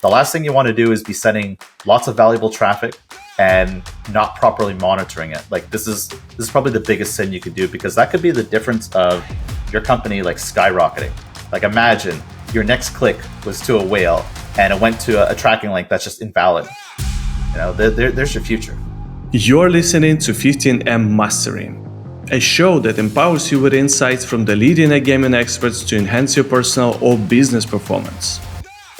the last thing you want to do is be sending lots of valuable traffic and not properly monitoring it. Like this is probably the biggest sin you could do, because that could be the difference of your company like skyrocketing. Like imagine your next click was to a whale and it went to a tracking link that's just invalid. There's your future. You're listening to 15M Mastery, a show that empowers you with insights from the leading iGaming experts to enhance your personal or business performance.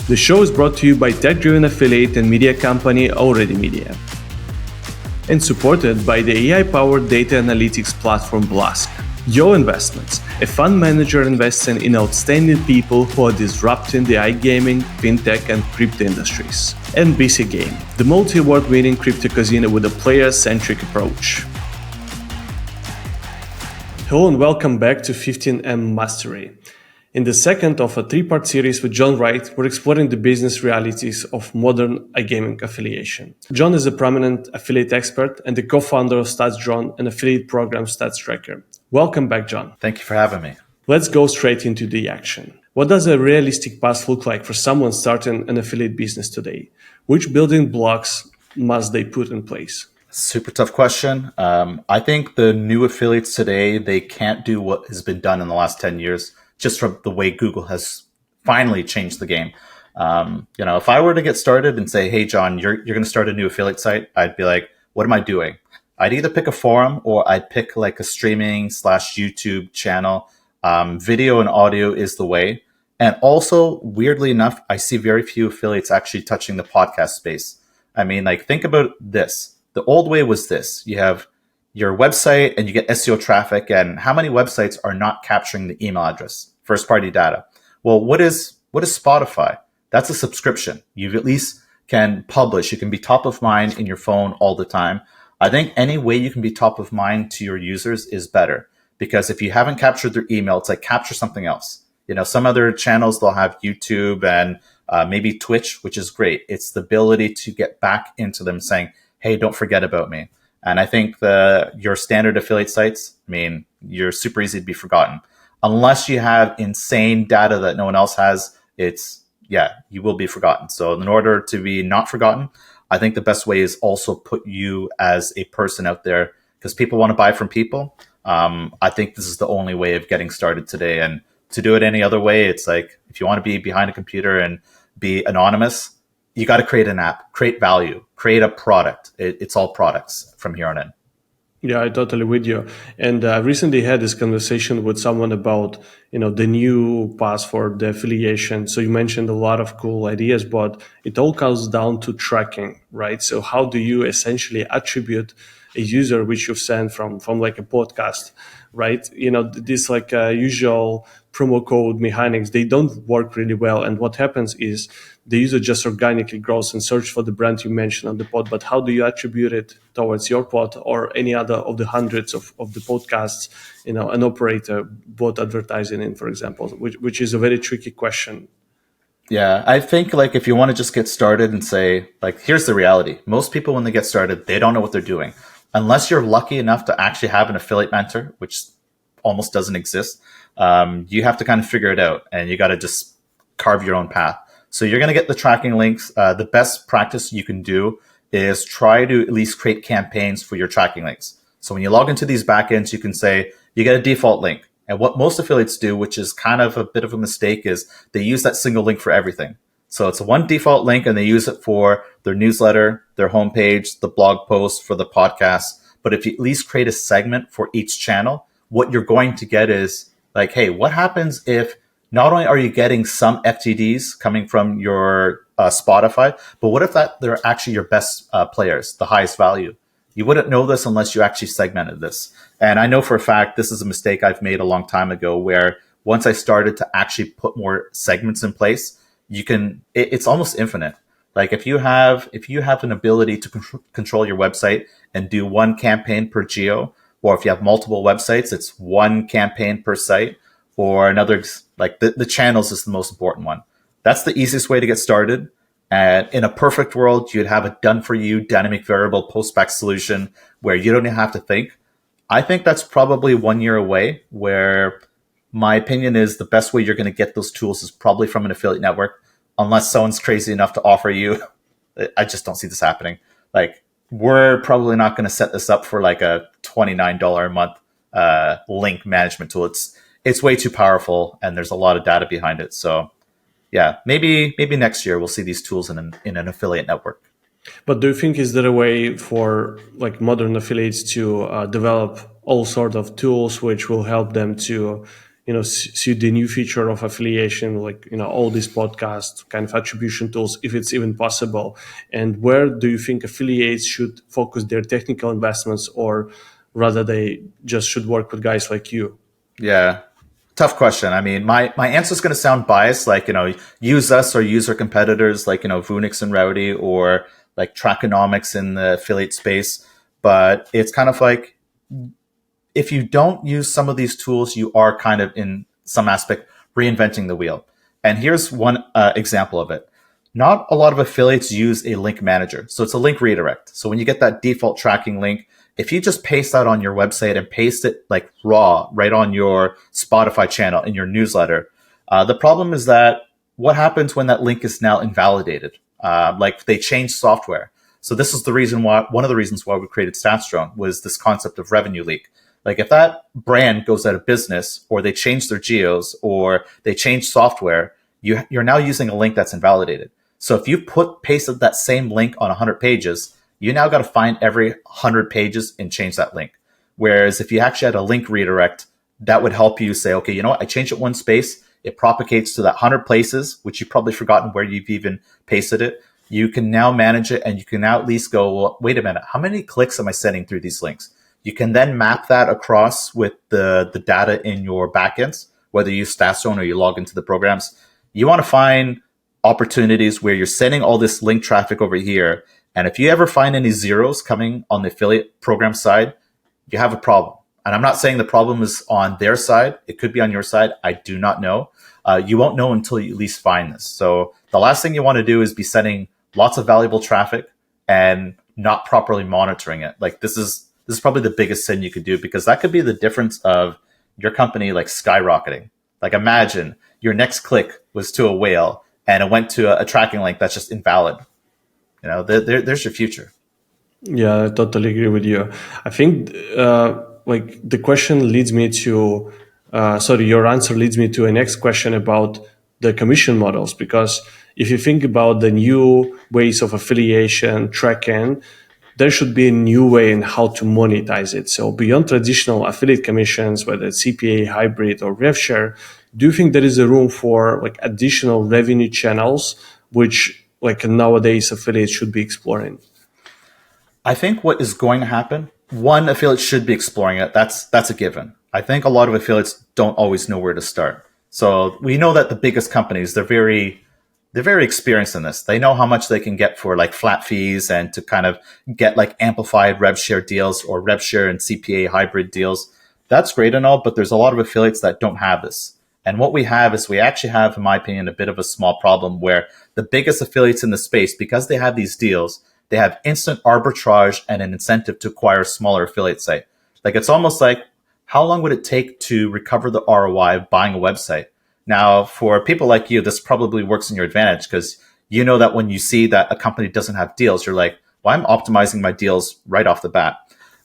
The show is brought to you by tech-driven affiliate and media company Already Media, and supported by the AI-powered data analytics platform Blask. Yo Investments, a fund manager investing in outstanding people who are disrupting the iGaming, fintech, and crypto industries. And BC Game, the multi-award winning crypto casino with a player-centric approach. Hello and welcome back to 15M Mastery. In the second of a three-part series with John Wright, we're exploring the business realities of modern iGaming affiliation. John is a prominent affiliate expert and the co-founder of StatsDrone, an affiliate program stats tracker. Welcome back, John. Thank you for having me. Let's go straight into the action. What does a realistic path look like for someone starting an affiliate business today? Which building blocks must they put in place? Super tough question. I think the new affiliates today, they can't do what has been done in the last 10 years. Just from the way Google has finally changed the game. If I were to get started and say, hey, John, you're going to start a new affiliate site, I'd be like, what am I doing? I'd either pick a forum or I'd pick like a streaming / YouTube channel. Video and audio is the way. And also, weirdly enough, I see very few affiliates actually touching the podcast space. I mean, like, think about this. The old way was this. You have your website and you get SEO traffic, and how many websites are not capturing the email address? First party data. Well, what is Spotify? That's a subscription. You at least can publish. You can be top of mind in your phone all the time. I think any way you can be top of mind to your users is better, because if you haven't captured their email, it's like capture something else. Some other channels, they'll have YouTube and maybe Twitch, which is great. It's the ability to get back into them saying, hey, don't forget about me. And I think your standard affiliate sites, you're super easy to be forgotten. Unless you have insane data that no one else has, you will be forgotten. So in order to be not forgotten, I think the best way is also put you as a person out there, because people want to buy from people. I think this is the only way of getting started today. And to do it any other way, it's like, if you want to be behind a computer and be anonymous, you got to create an app, create value, create a product. It's all products from here on in. Yeah, I totally with you. And I recently had this conversation with someone about, the new path for the affiliation. So you mentioned a lot of cool ideas, but it all comes down to tracking, right? So how do you essentially attribute a user which you've sent from like a podcast, right? This like usual promo code mechanics, they don't work really well. And what happens is the user just organically grows and search for the brand you mentioned on the pod. But how do you attribute it towards your pod or any other of the hundreds of the podcasts, an operator bought advertising in, for example, which is a very tricky question. Yeah, I think like if you want to just get started and say, like, here's the reality. Most people, when they get started, they don't know what they're doing. Unless you're lucky enough to actually have an affiliate mentor, which almost doesn't exist, you have to kind of figure it out, and you got to just carve your own path. So you're going to get the tracking links. The best practice you can do is try to at least create campaigns for your tracking links. So when you log into these backends, you can say you get a default link. And what most affiliates do, which is kind of a bit of a mistake, is they use that single link for everything. So it's one default link, and they use it for their newsletter, their homepage, the blog post, for the podcast. But if you at least create a segment for each channel, what you're going to get is like, hey, what happens if not only are you getting some FTDs coming from your Spotify, but what if they're actually your best players, the highest value? You wouldn't know this unless you actually segmented this. And I know for a fact this is a mistake I've made a long time ago, where once I started to actually put more segments in place, it's almost infinite. Like if you have an ability to control your website and do one campaign per geo, or if you have multiple websites, it's one campaign per site, or another, like the channels is the most important one. That's the easiest way to get started. And in a perfect world, you'd have a done for you dynamic variable post-back solution where you don't even have to think. I think that's probably 1 year away, where my opinion is the best way you're going to get those tools is probably from an affiliate network, unless someone's crazy enough to offer you. I just don't see this happening. Like, we're probably not going to set this up for like a $29 a month link management tool. It's way too powerful, and there's a lot of data behind it. So yeah, maybe next year we'll see these tools in an affiliate network. But do you think is there a way for like modern affiliates to develop all sort of tools which will help them to, see the new feature of affiliation, like all these podcast kind of attribution tools, if it's even possible? And where do you think affiliates should focus their technical investments, or rather they just should work with guys like you? Yeah, tough question. I mean, my answer is going to sound biased, like, use us or use our competitors, like, Vunix and Rowdy, or like Trackonomics in the affiliate space. But it's kind of like, if you don't use some of these tools, you are kind of in some aspect reinventing the wheel. And here's one example of it. Not a lot of affiliates use a link manager. So it's a link redirect. So when you get that default tracking link, if you just paste that on your website and paste it like raw right on your Spotify channel in your newsletter, the problem is that what happens when that link is now invalidated? Like, they change software. So this is the reason why, one of the reasons why we created StatsDrone, was this concept of revenue leak. Like, if that brand goes out of business, or they change their geos, or they change software, you're now using a link that's invalidated. So if you pasted that same link on 100 pages, you now got to find every 100 pages and change that link. Whereas if you actually had a link redirect, that would help you say, okay, you know what? I changed it one space. It propagates to that 100 places, which you've probably forgotten where you've even pasted it. You can now manage it, and you can now at least go, well, wait a minute, how many clicks am I sending through these links? You can then map that across with the data in your backends, whether you use StatsZone or you log into the programs. You want to find opportunities where you're sending all this link traffic over here. And if you ever find any zeros coming on the affiliate program side, you have a problem. And I'm not saying the problem is on their side. It could be on your side. I do not know. You won't know until you at least find this. So the last thing you want to do is be sending lots of valuable traffic and not properly monitoring it. Like, this is probably the biggest sin you could do, because that could be the difference of your company like skyrocketing. Like, imagine your next click was to a whale and it went to a tracking link that's just invalid. There's your future. Yeah, I totally agree with you. I think like the question leads me to, sorry, your answer leads me to a next question about the commission models. Because if you think about the new ways of affiliation tracking, there should be a new way in how to monetize it. So beyond traditional affiliate commissions, whether it's CPA, hybrid, or rev share, do you think there is a room for like additional revenue channels, which like nowadays affiliates should be exploring? I think what is going to happen, one, affiliate should be exploring it. That's a given. I think a lot of affiliates don't always know where to start. So we know that the biggest companies, they're very experienced in this. They know how much they can get for like flat fees, and to kind of get like amplified rev share deals, or rev share and CPA hybrid deals. That's great and all, but there's a lot of affiliates that don't have this. And what we have is, we actually have, in my opinion, a bit of a small problem, where the biggest affiliates in the space, because they have these deals, they have instant arbitrage and an incentive to acquire a smaller affiliate site. Like, it's almost like, how long would it take to recover the ROI of buying a website? Now, for people like you, this probably works in your advantage, because you know that when you see that a company doesn't have deals, you're like, well, I'm optimizing my deals right off the bat.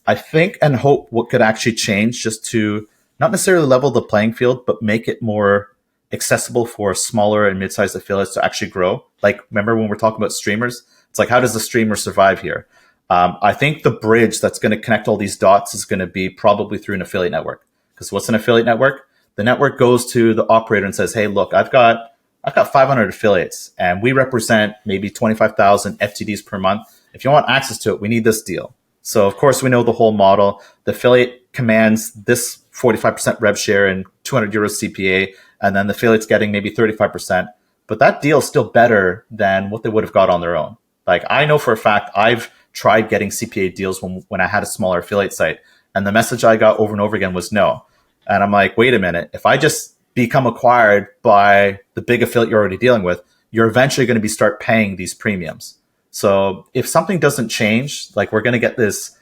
I think and hope what could actually change, just to not necessarily level the playing field, but make it more accessible for smaller and mid-sized affiliates to actually grow. Like, remember when we're talking about streamers? It's like, how does the streamer survive here? I think the bridge that's going to connect all these dots is going to be probably through an affiliate network. Because what's an affiliate network? The network goes to the operator and says, hey, look, I've got 500 affiliates, and we represent maybe 25,000 FTDs per month. If you want access to it, we need this deal. So of course we know the whole model. The affiliate commands this 45% rev share and 200 euros CPA, and then the affiliate's getting maybe 35%. But that deal is still better than what they would have got on their own. Like, I know for a fact, I've tried getting CPA deals when I had a smaller affiliate site, and the message I got over and over again was no. And I'm like, wait a minute, if I just become acquired by the big affiliate you're already dealing with, you're eventually going to start paying these premiums. So if something doesn't change, like, we're going to get this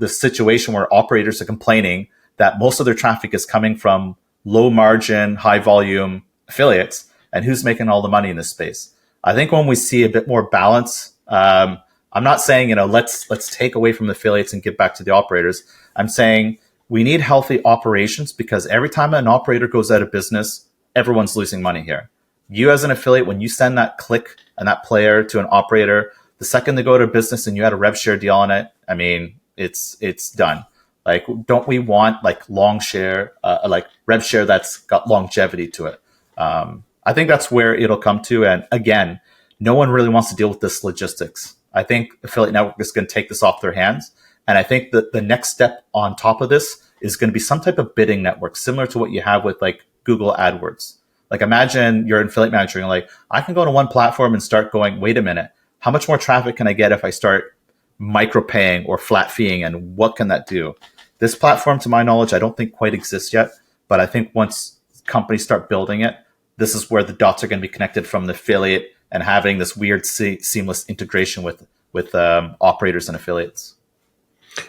situation where operators are complaining that most of their traffic is coming from low margin, high volume affiliates. and who's making all the money in this space. I think when we see a bit more balance, I'm not saying let's take away from the affiliates and give back to the operators. I'm saying we need healthy operations because every time an operator goes out of business, everyone's losing money here. You as an affiliate, when you send that click and that player to an operator, the second they go to business and you had a rev share deal on it, I mean, it's done. Like, don't we want like long share, like rev share that's got longevity to it? I think that's where it'll come to. And again, no one really wants to deal with this logistics. I think affiliate network is going to take this off their hands. And I think that the next step on top of this is going to be some type of bidding network, similar to what you have with like Google AdWords. Like, imagine you're an affiliate manager and like, I can go to one platform and start going, wait a minute, how much more traffic can I get if I start micro paying or flat feeing, and what can that do? This platform, to my knowledge, I don't think quite exists yet, but I think once companies start building it, this is where the dots are going to be connected from the affiliate and having this weird seamless integration with operators and affiliates.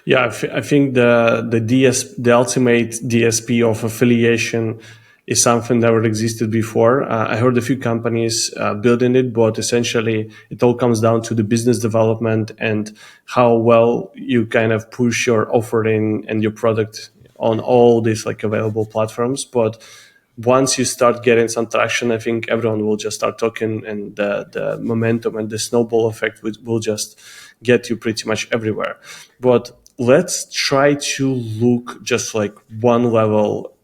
Yeah, I think the ultimate DSP of affiliation is something that existed before. I heard a few companies building it, but essentially it all comes down to the business development and how well you kind of push your offering and your product on all these like available platforms. But once you start getting some traction, I think everyone will just start talking, and the momentum and the snowball effect will just get you pretty much everywhere. But let's try to look just like one level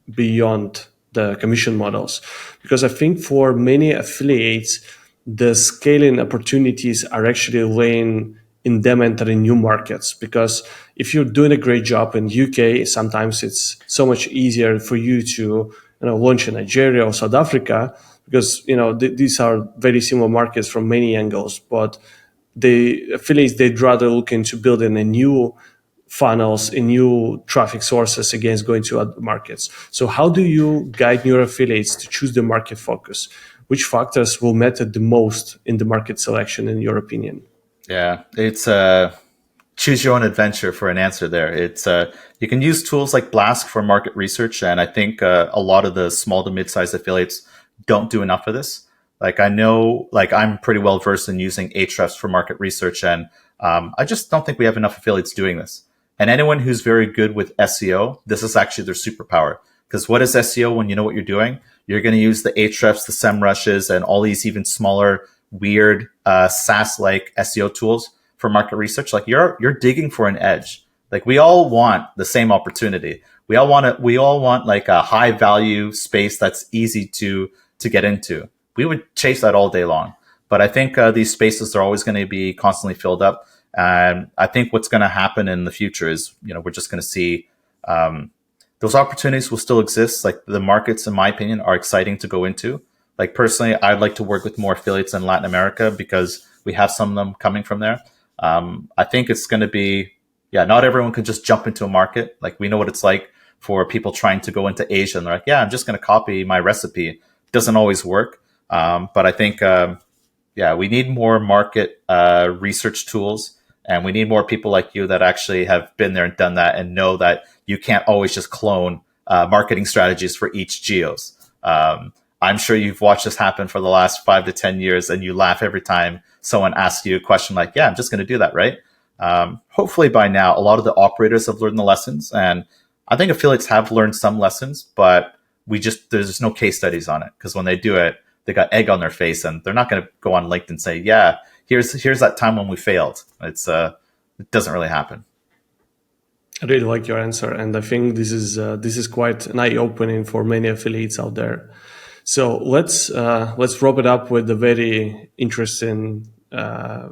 beyond the commission models, because I think for many affiliates, the scaling opportunities are actually laying in them entering new markets. Because if you're doing a great job in UK, sometimes it's so much easier for you to launch in Nigeria or South Africa, because these are very similar markets from many angles. But the affiliates, they'd rather look into building a new funnels in new traffic sources against going to other markets. So how do you guide your affiliates to choose the market focus? Which factors will matter the most in the market selection, in your opinion? Yeah, it's choose your own adventure for an answer there. It's you can use tools like Blask for market research, and I think a lot of the small to mid-sized affiliates don't do enough of this. Like, I know, like, I'm pretty well versed in using Ahrefs for market research, and I just don't think we have enough affiliates doing this. And anyone who's very good with SEO, this is actually their superpower. Because what is SEO when you know what you're doing? You're going to use the Ahrefs, the SEMrushes, and all these even smaller, weird SaaS-like SEO tools for market research. Like, you're digging for an edge. Like, we all want the same opportunity. We all want like a high value space that's easy to get into. We would chase that all day long. But I think these spaces are always going to be constantly filled up. And I think what's going to happen in the future is, we're just going to see those opportunities will still exist. Like, the markets, in my opinion, are exciting to go into. Like, personally, I'd like to work with more affiliates in Latin America because we have some of them coming from there. I think it's going to be, not everyone can just jump into a market. Like, we know what it's like for people trying to go into Asia and they're like, I'm just going to copy my recipe. It doesn't always work. But I think, we need more market research tools, and we need more people like you that actually have been there and done that and know that you can't always just clone marketing strategies for each geos. I'm sure you've watched this happen for the last 5 to 10 years, and you laugh every time someone asks you a question like, I'm just going to do that, right? Hopefully by now, a lot of the operators have learned the lessons, and I think affiliates have learned some lessons, but there's no case studies on it, because when they do it, they got egg on their face, and they're not going to go on LinkedIn and say, here's that time when we failed. It doesn't really happen. I really like your answer, and I think this is quite an eye-opening for many affiliates out there. So let's wrap it up with a very interesting,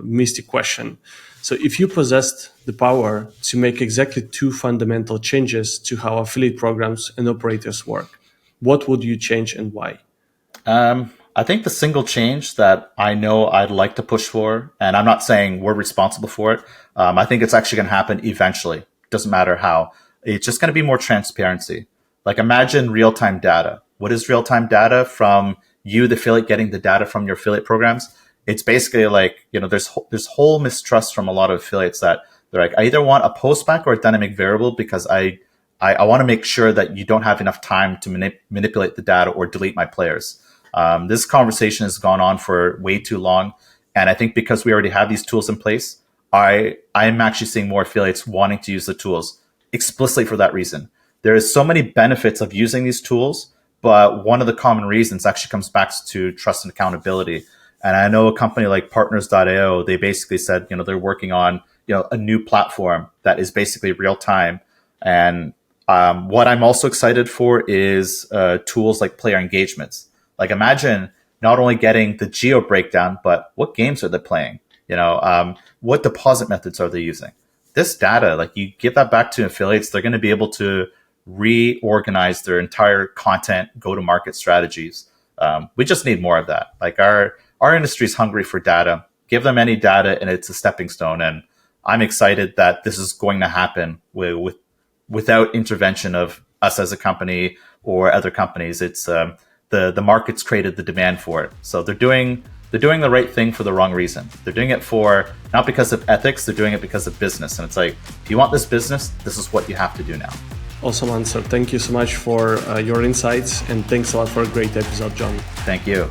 mystic question. So if you possessed the power to make exactly 2 fundamental changes to how affiliate programs and operators work, what would you change and why? I think the single change that I know I'd like to push for, and I'm not saying we're responsible for it, I think it's actually going to happen eventually. Doesn't matter how. It's just going to be more transparency. Like, imagine real-time data. What is real-time data? From you, the affiliate, getting the data from your affiliate programs. It's basically like, there's whole mistrust from a lot of affiliates that they're like, I either want a postback or a dynamic variable because I want to make sure that you don't have enough time to manipulate the data or delete my players. This conversation has gone on for way too long, and I think because we already have these tools in place, I'm actually seeing more affiliates wanting to use the tools explicitly for that reason. There is so many benefits of using these tools, but one of the common reasons actually comes back to trust and accountability. And I know a company like Partners.io, they basically said, they're working on, a new platform that is basically real time. And what I'm also excited for is tools like player engagements. Like imagine not only getting the geo breakdown, but what games are they playing? What deposit methods are they using? This data, like you give that back to affiliates, they're going to be able to reorganize their entire content go-to-market strategies. We just need more of that. Like our industry is hungry for data. Give them any data, and it's a stepping stone. And I'm excited that this is going to happen without intervention of us as a company or other companies. It's the market's created the demand for it. So they're doing the right thing for the wrong reason. They're doing it for not because of ethics. They're doing it because of business. And it's like, if you want this business, this is what you have to do now. Awesome answer. Thank you so much for your insights, and thanks a lot for a great episode, John. Thank you.